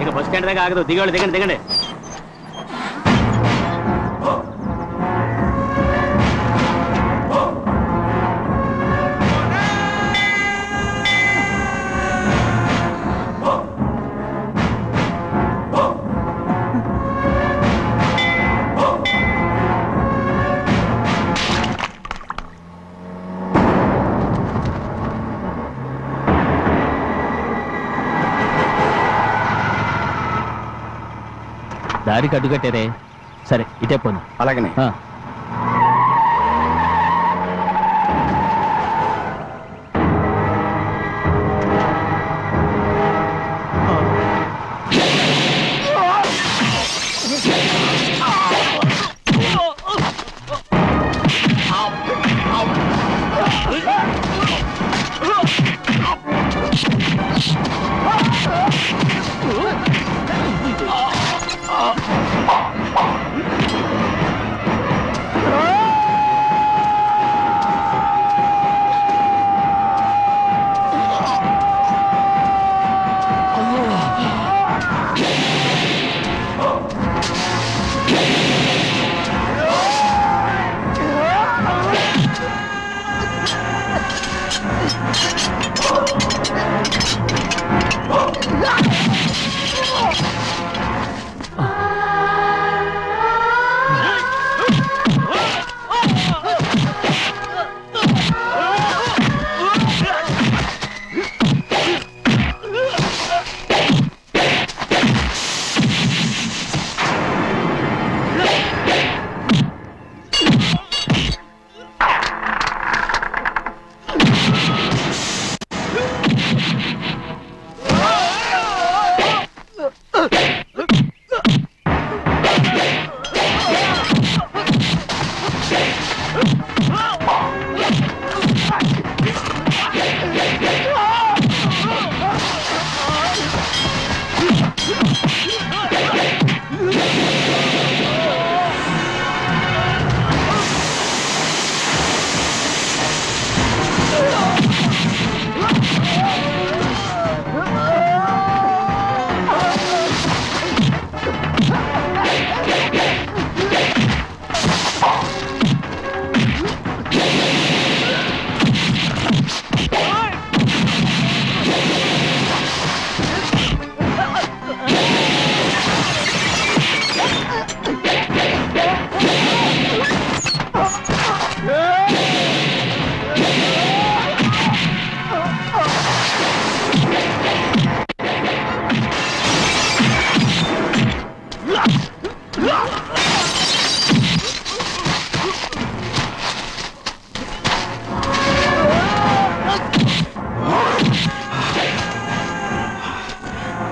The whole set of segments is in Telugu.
ఇక బస్ స్టాండ్ దాకా ఆగదు. దిగండి దిగండి దిగండి. దారికి అడ్డుకట్టారే. సరే ఇటే పోను. అలాగనే.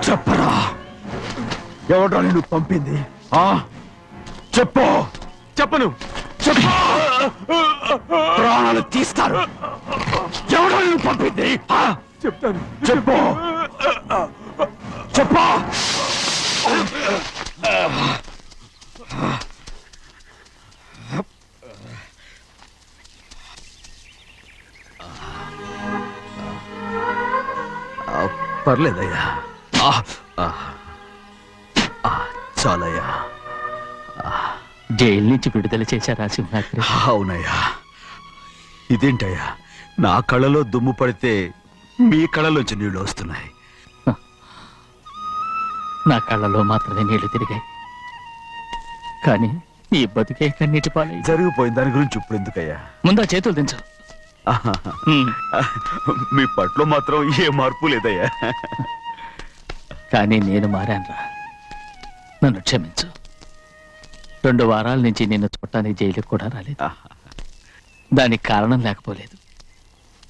చెప్పరా, ఎవడ్రా నిన్ను పంపింది? చెప్పు. చెప్పను. చెప్పు. ప్రాణాలు తీస్తారు. ఎవడ్రా నిన్ను పంపింది? చెప్తాను. చెప్పు. చెప్పు. పర్లేదయ్యా. చాలయ్యా. జైలు నుంచి విడుదల చేశారా సింహాద్రి? అవునయ్యా. ఇదేంటయ్యా, నా కళ్ళలో దుమ్ము పడితే మీ కళ్ళలోంచి నీళ్లు వస్తున్నాయి. నా కళ్ళలో మాత్రమే నీళ్లు తిరిగాయి, కానీ ఈ బతికే కన్నీటి పాలై జరిగిపోయింది. దాని గురించి ఇప్పుడు ఎందుకయ్యా? ముందా చేతులు దించు. మీ పట్ల మాత్రం ఏ మార్పు లేదయ్యా. కానీ నేను మారానురా, నన్ను క్షమించు. 2 వారాల నుంచి నిన్ను చూడటానికి జైలుకి కూడా రాలేదు. దానికి కారణం లేకపోలేదు.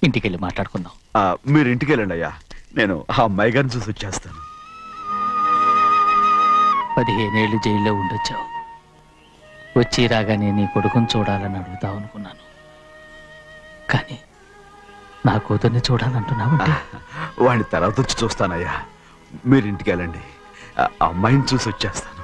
ఇంటికెళ్ళి మాట్లాడుకుందాం. మీరు ఇంటికి వెళ్ళండి అయ్యా, నేను ఆ అమ్మాయి గారిని చూసి వచ్చేస్తాను. 15 ఏళ్ళు జైల్లో ఉండొచ్చావు. వచ్చి రాగానే నీ కొడుకుని చూడాలని అడుగుతావు అనుకున్నాను, కానీ నా కూతుర్ని చూడాలంటున్నావంటే వాడిని తర్వాత వచ్చి చూస్తానయ్యా. మీరు ఇంటికి వెళ్ళండి, అమ్మాయిని చూసి వచ్చేస్తాను.